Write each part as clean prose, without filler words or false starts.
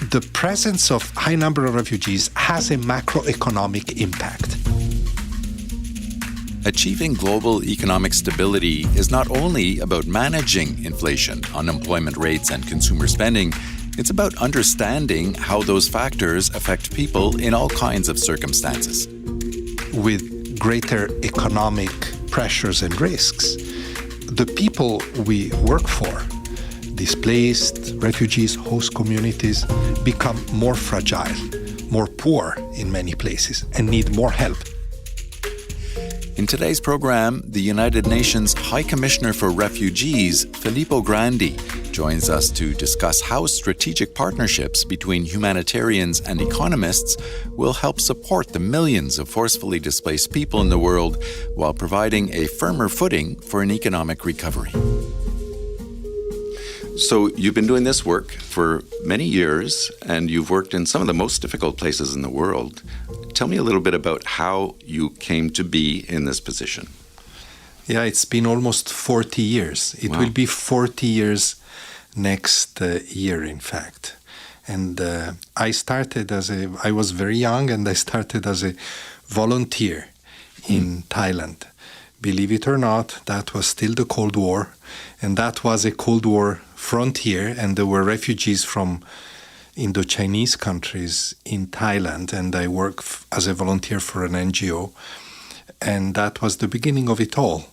the presence of high number of refugees has a macroeconomic impact. Achieving global economic stability is not only about managing inflation, unemployment rates, and consumer spending. It's about understanding how those factors affect people in all kinds of circumstances. With greater economic pressures and risks, the people we work for, displaced, refugees, host communities, become more fragile, more poor in many places, and need more help. In today's program, the United Nations High Commissioner for Refugees, Filippo Grandi, joins us to discuss how strategic partnerships between humanitarians and economists will help support the millions of forcefully displaced people in the world while providing a firmer footing for an economic recovery. So you've been doing this work for many years, and you've worked in some of the most difficult places in the world. Tell me a little bit about how you came to be in this position. Yeah, it's been almost 40 years. It will be 40 years next year, in fact. And I was very young, and I started as a volunteer in Thailand. Believe it or not, that was still the Cold War, and that was a Cold War frontier, and there were refugees from Indo-Chinese countries in Thailand, and I worked as a volunteer for an NGO, and that was the beginning of it all.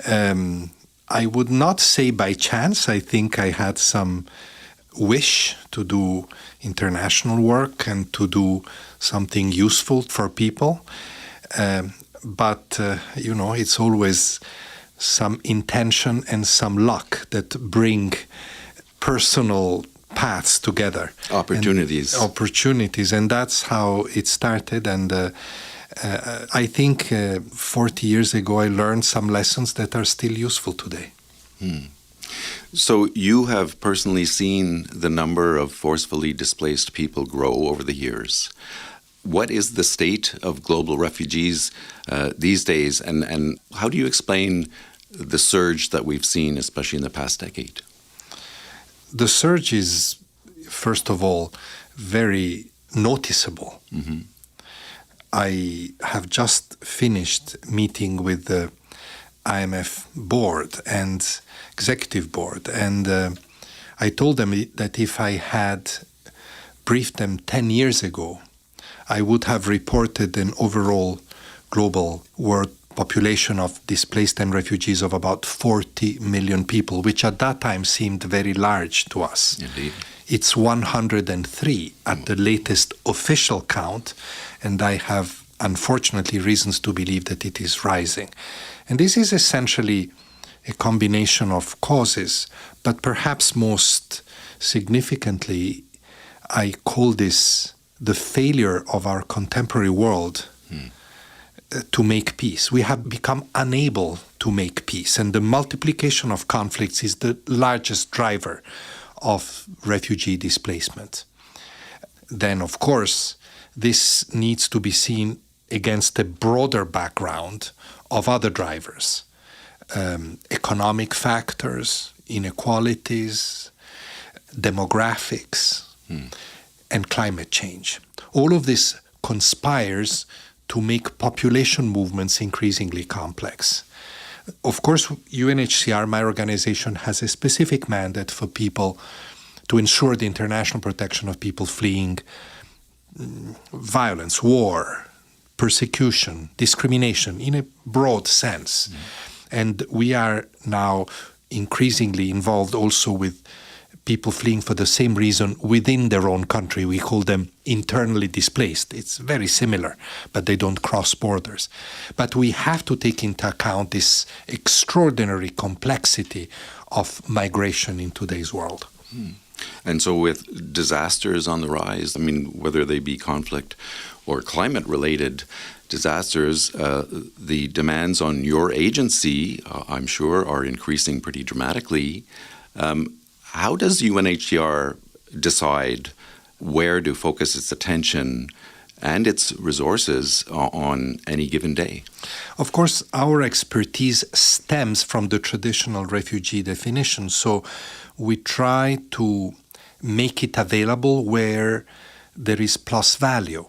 I would not say by chance. I think I had some wish to do international work and to do something useful for people. But it's always some intention and some luck that bring personal paths together. Opportunities. And that's how it started. And I think 40 years ago, I learned some lessons that are still useful today. So you have personally seen the number of forcefully displaced people grow over the years. What is the state of global refugees these days, and how do you explain the surge that we've seen, especially in the past decade? The surge is, first of all, very noticeable. Mm-hmm. I have just finished meeting with the IMF board and executive board, and I told them that if I had briefed them 10 years ago, I would have reported an overall global world population of displaced and refugees of about 40 million people, which at that time seemed very large to us. Indeed. It's 103 at the latest official count, and I have unfortunately reasons to believe that it is rising. And this is essentially a combination of causes, but perhaps most significantly, I call this the failure of our contemporary world to make peace. We have become unable to make peace, and the multiplication of conflicts is the largest driver of refugee displacement. Then, of course, this needs to be seen against a broader background of other drivers, economic factors, inequalities, demographics, and climate change. All of this conspires to make population movements increasingly complex. Of course, UNHCR, my organization, has a specific mandate for people to ensure the international protection of people fleeing violence, war, persecution, discrimination in a broad sense. And we are now increasingly involved also with people fleeing for the same reason within their own country. We call them internally displaced. It's very similar, but they don't cross borders. But we have to take into account this extraordinary complexity of migration in today's world. And so with disasters on the rise, I mean, whether they be conflict or climate-related disasters, the demands on your agency, I'm sure, are increasing pretty dramatically. How does UNHCR decide where to focus its attention and its resources on any given day? Of course, our expertise stems from the traditional refugee definition, so we try to make it available where there is plus value,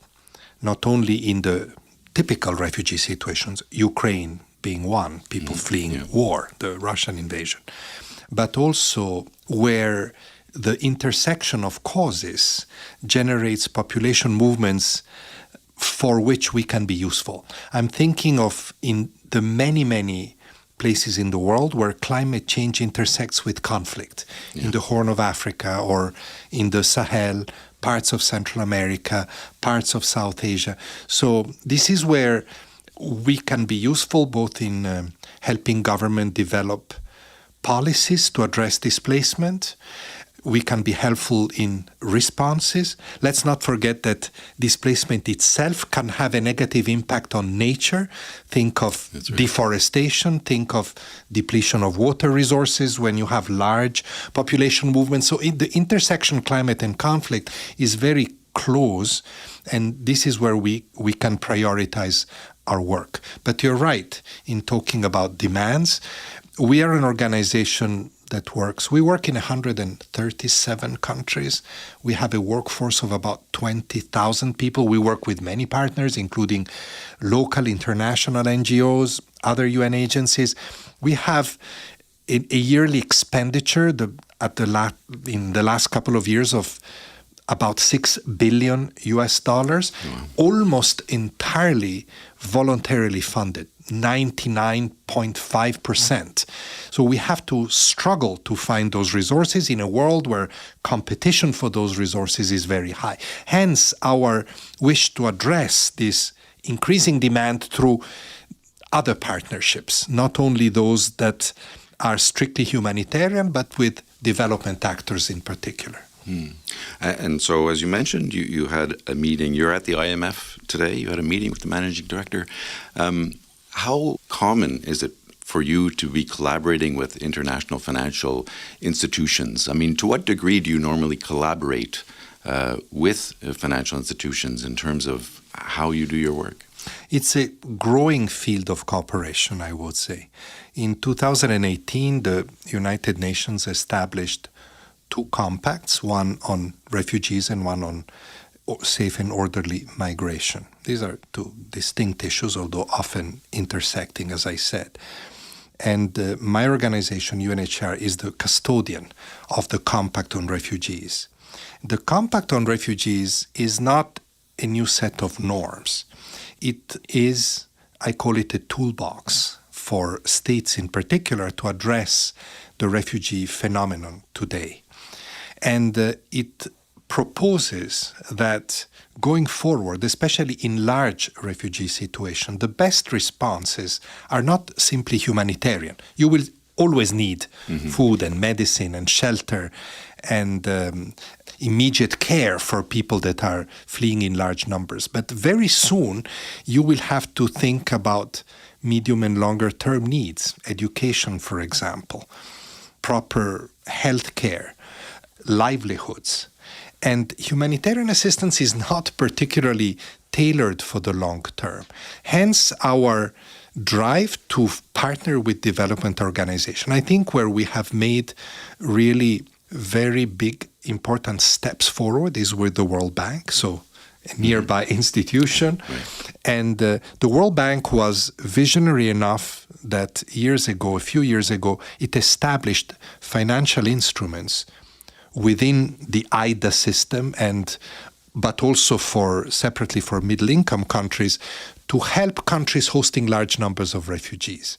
not only in the typical refugee situations, Ukraine being one, people fleeing war, the Russian invasion, but also where the intersection of causes generates population movements for which we can be useful. I'm thinking of in the many places in the world where climate change intersects with conflict, in the Horn of Africa or in the Sahel, parts of Central America, parts of South Asia. So this is where we can be useful both in helping government develop policies to address displacement. We can be helpful in responses. Let's not forget that displacement itself can have a negative impact on nature. Think of deforestation, think of depletion of water resources when you have large population movements. So the intersection climate and conflict is very close, and this is where we can prioritize our work. But you're right in talking about demands. We are an organization that works. We work in 137 countries. We have a workforce of about 20,000 people. We work with many partners, including local, international NGOs, other UN agencies. We have a yearly expenditure in the last couple of years of about $6 billion, almost entirely voluntarily funded, 99.5%. So we have to struggle to find those resources in a world where competition for those resources is very high. Hence, our wish to address this increasing demand through other partnerships, not only those that are strictly humanitarian, but with development actors in particular. And so, as you mentioned, you had a meeting. You're at the IMF today. You had a meeting with the managing director. How common is it for you to be collaborating with international financial institutions? I mean, to what degree do you normally collaborate with financial institutions in terms of how you do your work? It's a growing field of cooperation, I would say. In 2018, the United Nations established 2 compacts, one on refugees and one on safe and orderly migration. These are 2 distinct issues, although often intersecting, as I said. And my organization, UNHCR, is the custodian of the Compact on Refugees. The Compact on Refugees is not a new set of norms. It is, I call it a toolbox for states in particular to address the refugee phenomenon today. And it proposes that going forward, especially in large refugee situations, the best responses are not simply humanitarian. You will always need food and medicine and shelter and immediate care for people that are fleeing in large numbers. But very soon, you will have to think about medium and longer term needs, education, for example, proper health care, livelihoods. And humanitarian assistance is not particularly tailored for the long term. Hence, our drive to partner with development organizations. I think where we have made really very big, important steps forward is with the World Bank, so a nearby institution. Right. And the World Bank was visionary enough that a few years ago, it established financial instruments within the IDA system but also separately for middle-income countries to help countries hosting large numbers of refugees.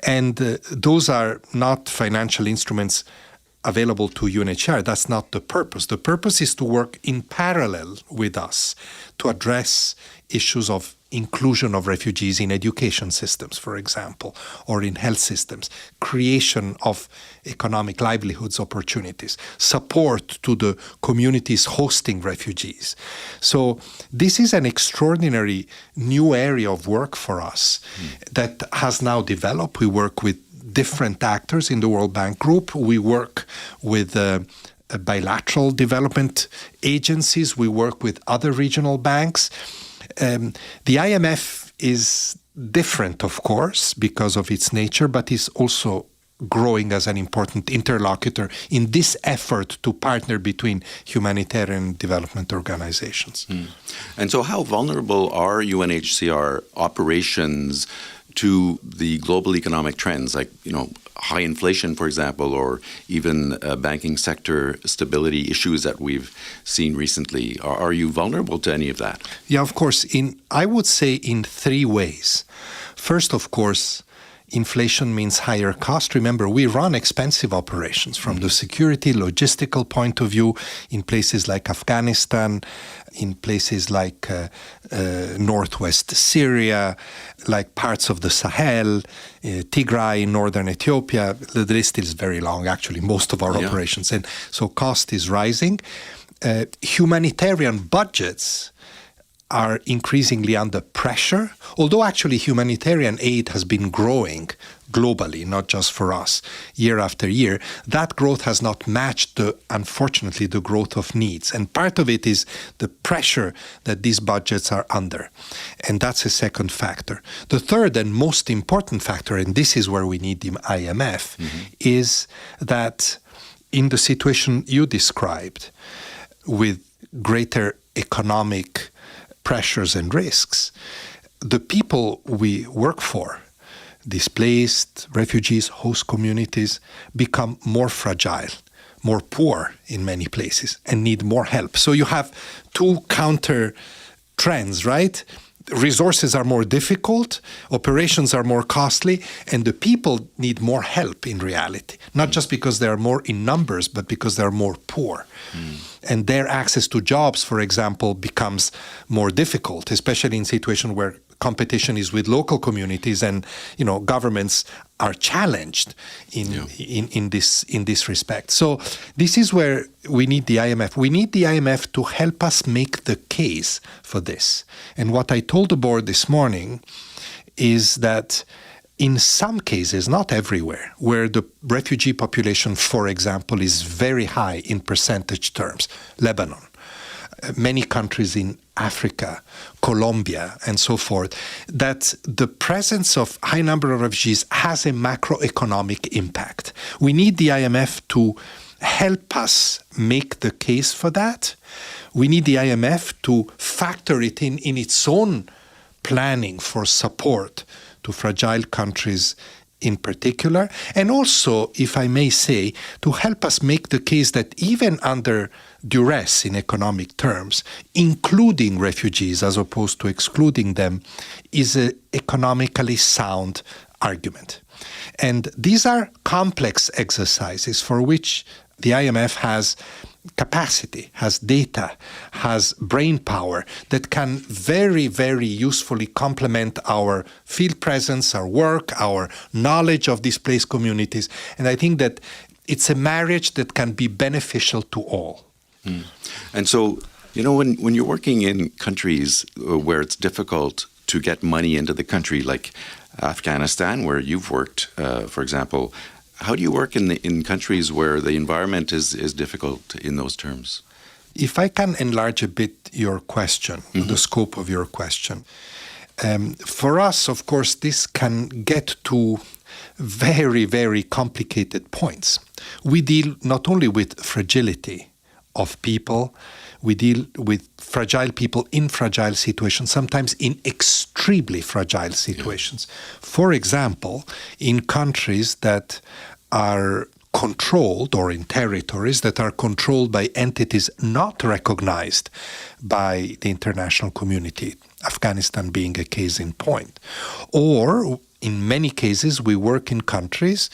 And those are not financial instruments available to UNHCR. That's not the purpose. The purpose is to work in parallel with us to address issues of inclusion of refugees in education systems, for example, or in health systems, creation of economic livelihoods opportunities, support to the communities hosting refugees. So this is an extraordinary new area of work for us that has now developed. We work with different actors in the World Bank Group. We work with bilateral development agencies. We work with other regional banks. The IMF is different, of course, because of its nature, but is also growing as an important interlocutor in this effort to partner between humanitarian development organizations. And so how vulnerable are UNHCR operations to the global economic trends, like, high inflation, for example, or even banking sector stability issues that we've seen recently? Are you vulnerable to any of that? Yeah, of course. I would say in three ways. First, of course, inflation means higher cost. Remember, we run expensive operations from the security, logistical point of view in places like Afghanistan, in places like northwest Syria, like parts of the Sahel, Tigray in northern Ethiopia. The list is very long, actually, most of our operations. And so cost is rising. Humanitarian budgets are increasingly under pressure, although actually humanitarian aid has been growing globally, not just for us, year after year. That growth has not matched, unfortunately, the growth of needs. And part of it is the pressure that these budgets are under. And that's a second factor. The third and most important factor, and this is where we need the IMF, is that in the situation you described, with greater economic pressures and risks, the people we work for, displaced, refugees, host communities, become more fragile, more poor in many places, and need more help. So you have two counter trends, right? Resources are more difficult, operations are more costly, and the people need more help in reality, not just because they are more in numbers, but because they are more poor. And their access to jobs, for example, becomes more difficult, especially in situations where competition is with local communities and governments are challenged in this respect. So this is where we need the IMF. We need the IMF to help us make the case for this. And what I told the board this morning is that in some cases, not everywhere, where the refugee population, for example, is very high in percentage terms, Lebanon, many countries in Africa, Colombia, and so forth, that the presence of high number of refugees has a macroeconomic impact. We need the IMF to help us make the case for that. We need the IMF to factor it in its own planning for support to fragile countries in particular, and also, if I may say, to help us make the case that even under duress in economic terms, including refugees as opposed to excluding them is an economically sound argument. And these are complex exercises for which the IMF has capacity, has data, has brain power that can very, very usefully complement our field presence, our work, our knowledge of displaced communities. And I think that it's a marriage that can be beneficial to all. And so, when you're working in countries where it's difficult to get money into the country, like Afghanistan, where you've worked, for example, how do you work in countries where the environment is difficult in those terms? If I can enlarge a bit your question, the scope of your question. For us, of course, this can get to very, very complicated points. We deal not only with fragility of people, we deal with fragile people in fragile situations, sometimes in extremely fragile situations. For example, in countries that are controlled, or in territories that are controlled by entities not recognized by the international community, Afghanistan being a case in point. Or, in many cases, we work in countries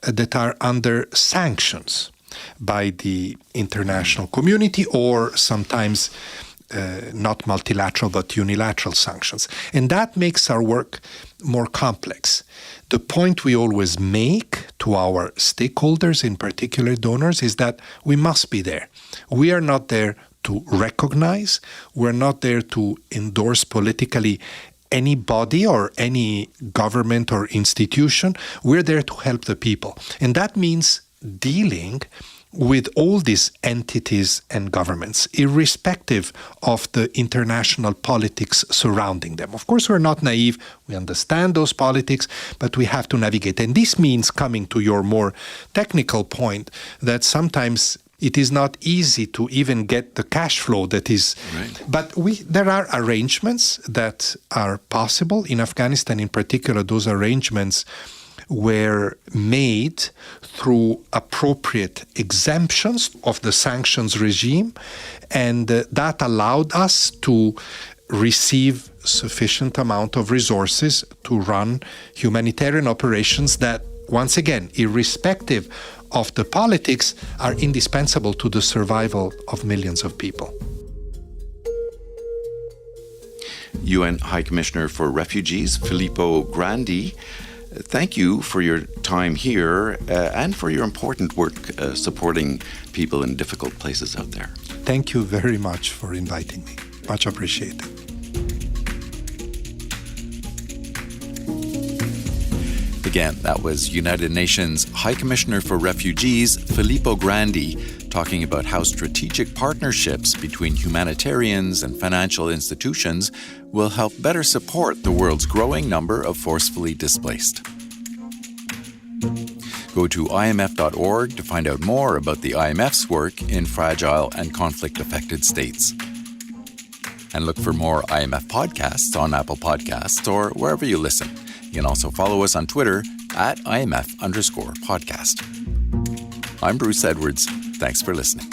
that are under sanctions by the international community, or sometimes not multilateral but unilateral sanctions. And that makes our work more complex. The point we always make to our stakeholders, in particular donors, is that we must be there. We are not there to recognize, we're not there to endorse politically any body or any government or institution. We're there to help the people. And that means dealing with all these entities and governments, irrespective of the international politics surrounding them. Of course, we're not naive. We understand those politics, but we have to navigate. And this means, coming to your more technical point, that sometimes it is not easy to even get the cash flow that is. Right. But there are arrangements that are possible. In Afghanistan, in particular, those arrangements were made through appropriate exemptions of the sanctions regime, and that allowed us to receive sufficient amount of resources to run humanitarian operations that, once again, irrespective of the politics, are indispensable to the survival of millions of people. UN High Commissioner for Refugees, Filippo Grandi, thank you for your time here and for your important work supporting people in difficult places out there. Thank you very much for inviting me. Much appreciated. Again, that was United Nations High Commissioner for Refugees, Filippo Grandi, talking about how strategic partnerships between humanitarians and financial institutions will help better support the world's growing number of forcefully displaced. Go to imf.org to find out more about the IMF's work in fragile and conflict-affected states. And look for more IMF podcasts on Apple Podcasts or wherever you listen. You can also follow us on Twitter @IMF_podcast. I'm Bruce Edwards. Thanks for listening.